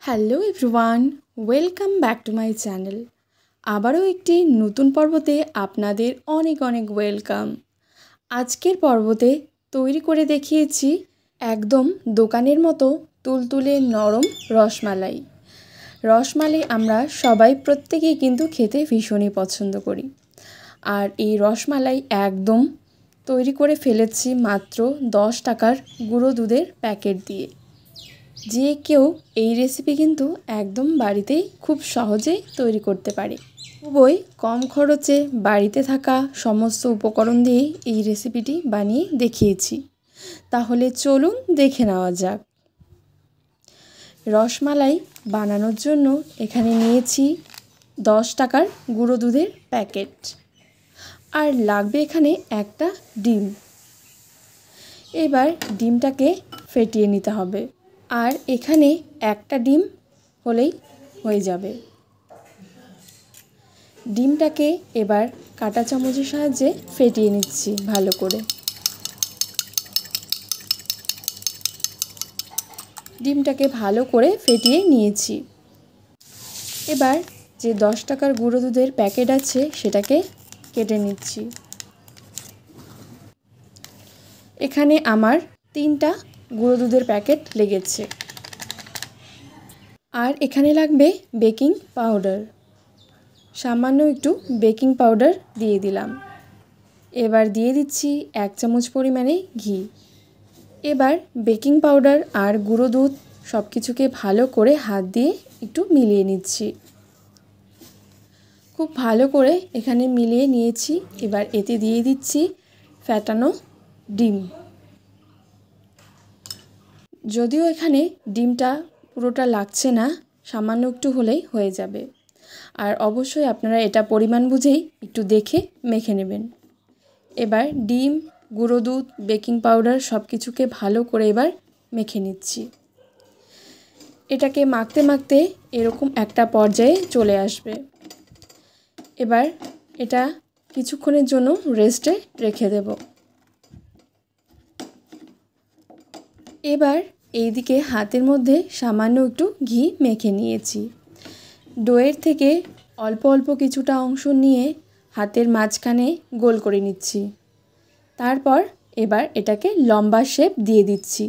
Hello everyone, welcome back to my channel. আবারও একটি নতুন পর্বতে আপনাদের অনেক অনেক ওয়েলকাম। আজকের পর্বতে তৈরি করে দেখিয়েছি একদম দোকানের মতো তুলতুলে নরম রসমালাই। রসমালাই আমরা সবাই প্রত্যেকেই কিন্তু খেতে ভীষণই পছন্দ করি। আর এই রসমালাই একদম তৈরি করে ফেলেছি মাত্র 10 টাকার গুঁড়ো দুধের প্যাকেট দিয়ে। যে কেউ এই রেসিপি কিন্তু একদম বাড়িতেই খুব সহজেই তৈরি করতে পারে। খুবই কম খরচে বাড়িতে থাকা সমস্ত উপকরণ দিয়ে এই রেসিপিটি বানিয়ে দেখিয়েছি। তাহলে চলুন দেখে নেওয়া যাক। রসমালাই বানানোর জন্য এখানে নিয়েছি 10 টাকার গুঁড়ো দুধের প্যাকেট, আর লাগবে এখানে একটা ডিম। এবার ডিমটাকে ফেটিয়ে নিতে হবে, আর এখানে একটা ডিম হলেই হয়ে যাবে। ডিমটাকে এবার কাঁটা চামচের সাহায্যে ফেটিয়ে নিচ্ছি ভালো করে। ডিমটাকে ভালো করে ফেটিয়ে নিয়েছি। এবার যে 10 টাকার গুঁড়ো দুধের প্যাকেট আছে সেটাকে কেটে নিচ্ছি। এখানে আমার 3টা গুঁড়ো দুধের প্যাকেট লেগেছে। আর এখানে লাগবে বেকিং পাউডার। সামান্য একটু বেকিং পাউডার দিয়ে দিলাম। এবার দিয়ে দিচ্ছি 1 চামচ পরিমাণে ঘি। এবার বেকিং পাউডার আর গুঁড়ো দুধ সব কিছুকে ভালো করে হাত দিয়ে একটু মিলিয়ে নিচ্ছি। খুব ভালো করে এখানে মিলিয়ে নিয়েছি। এবার এতে দিয়ে দিচ্ছি ফেটানো ডিম। যদিও এখানে ডিমটা পুরোটা লাগছে না, সামান্য একটু হলেই হয়ে যাবে। আর অবশ্যই আপনারা এটা পরিমাণ বুঝেই একটু দেখে মেখে নেবেন। এবার ডিম, গুঁড়ো দুধ, বেকিং পাউডার সব কিছুকে ভালো করে এবার মেখে নিচ্ছি। এটাকে মাখতে মাখতে এরকম একটা পর্যায়ে চলে আসবে। এবার এটা কিছুক্ষণের জন্য রেস্টে রেখে দেব। এবার এইদিকে হাতের মধ্যে সামান্য একটু ঘি মেখে নিয়েছি। ডোয়ের থেকে অল্প অল্প কিছুটা অংশ নিয়ে হাতের মাঝখানে গোল করে নিচ্ছি। তারপর এবার এটাকে লম্বা শেপ দিয়ে দিচ্ছি।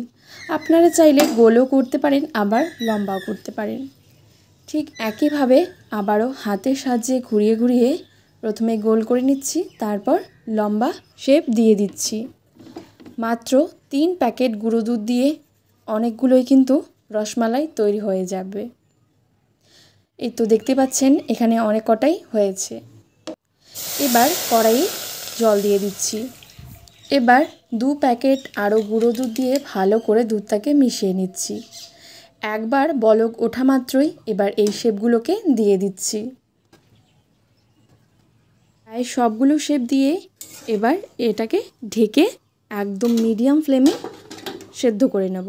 আপনারা চাইলে গোলও করতে পারেন, আবার লম্বাও করতে পারেন। ঠিক একইভাবে আবারও হাতের সাহায্যে ঘুরিয়ে ঘুরিয়ে প্রথমে গোল করে নিচ্ছি, তারপর লম্বা শেপ দিয়ে দিচ্ছি। মাত্র 3 প্যাকেট গুঁড়ো দুধ দিয়ে অনেকগুলোই কিন্তু রসমালাই তৈরি হয়ে যাবে। এই তো দেখতে পাচ্ছেন এখানে অনেক কটাই হয়েছে। এবার কড়াইয়ে জল দিয়ে দিচ্ছি। এবার 2 প্যাকেট আরও গুঁড়ো দুধ দিয়ে ভালো করে দুধটাকে মিশিয়ে নিচ্ছি। একবার বলক ওঠা মাত্রই এবার এই শেপগুলোকে দিয়ে দিচ্ছি। প্রায় সবগুলো শেপ দিয়ে এবার এটাকে ঢেকে একদম মিডিয়াম ফ্লেমে সেদ্ধ করে নেব।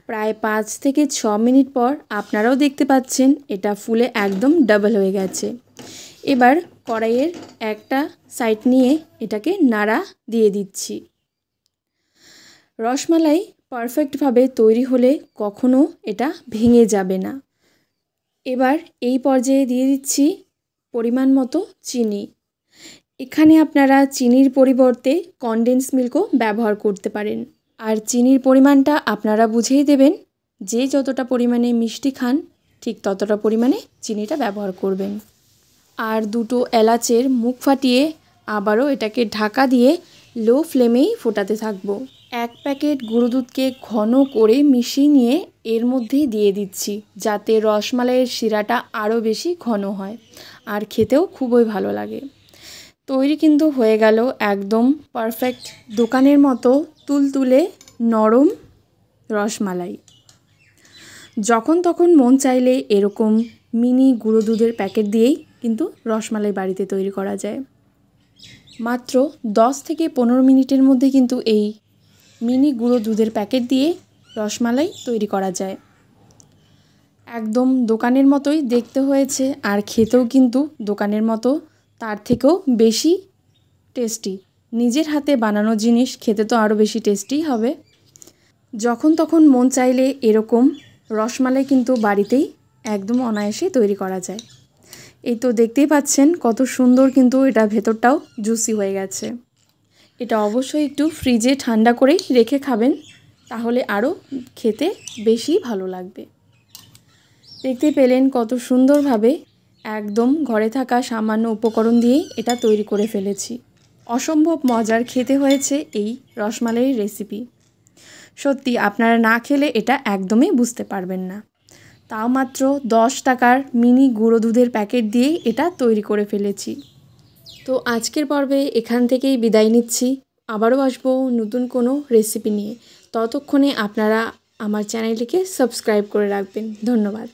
প্রায় 5 থেকে 6 মিনিট পর আপনারাও দেখতে পাচ্ছেন এটা ফুলে একদম ডাবল হয়ে গেছে। এবার কড়াইয়ের একটা সাইড নিয়ে এটাকে নাড়া দিয়ে দিচ্ছি। রসমালাই পারফেক্টভাবে তৈরি হলে কখনো এটা ভেঙে যাবে না। এবার এই পর্যায়ে দিয়ে দিচ্ছি পরিমাণ মতো চিনি। এখানে আপনারা চিনির পরিবর্তে কনডেন্স মিল্কও ব্যবহার করতে পারেন। আর চিনির পরিমাণটা আপনারা বুঝেই দেবেন। যে যতটা পরিমাণে মিষ্টি খান ঠিক ততটা পরিমাণে চিনিটা ব্যবহার করবেন। আর 2টো এলাচের মুখ ফাটিয়ে আবারও এটাকে ঢাকা দিয়ে লো ফ্লেমেই ফোটাতে থাকবো। 1 প্যাকেট গুঁড়ো দুধকে ঘন করে মিশিয়ে নিয়ে এর মধ্যেই দিয়ে দিচ্ছি, যাতে রসমালাইয়ের শিরাটা আরও বেশি ঘন হয় আর খেতেও খুবই ভালো লাগে। তৈরি কিন্তু হয়ে গেল একদম পারফেক্ট দোকানের মতো তুলতুলে নরম রসমালাই। যখন তখন মন চাইলে এরকম মিনি গুঁড়ো দুধের প্যাকেট দিয়েই কিন্তু রসমালাই বাড়িতে তৈরি করা যায়। মাত্র 10 থেকে 15 মিনিটের মধ্যে কিন্তু এই মিনি গুঁড়ো দুধের প্যাকেট দিয়ে রসমালাই তৈরি করা যায়। একদম দোকানের মতোই দেখতে হয়েছে, আর খেতেও কিন্তু দোকানের মতো তার থেকেও বেশি টেস্টি। নিজের হাতে বানানো জিনিস খেতে তো আরও বেশি টেস্টি হবে। যখন তখন মন চাইলে এরকম রসমালাই কিন্তু বাড়িতেই একদম অনায়াসে তৈরি করা যায়। এই তো দেখতেই পাচ্ছেন কত সুন্দর কিন্তু এটা ভেতরটাও জুসি হয়ে গেছে। এটা অবশ্যই একটু ফ্রিজে ঠান্ডা করেই রেখে খাবেন, তাহলে আরও খেতে বেশি ভালো লাগবে। দেখতে পেলেন কত সুন্দরভাবে একদম ঘরে থাকা সামান্য উপকরণ দিয়েই এটা তৈরি করে ফেলেছি। অসম্ভব মজার খেতে হয়েছে এই রসমালাইয়ের রেসিপি। সত্যি আপনারা না খেলে এটা একদমই বুঝতে পারবেন না। তাও মাত্র 10 টাকার মিনি গুঁড়ো দুধের প্যাকেট দিয়েই এটা তৈরি করে ফেলেছি। তো আজকের পর্বে এখান থেকেই বিদায় নিচ্ছি। আবারও আসবো নতুন কোনো রেসিপি নিয়ে। ততক্ষণে আপনারা আমার চ্যানেলটিকে সাবস্ক্রাইব করে রাখবেন। ধন্যবাদ।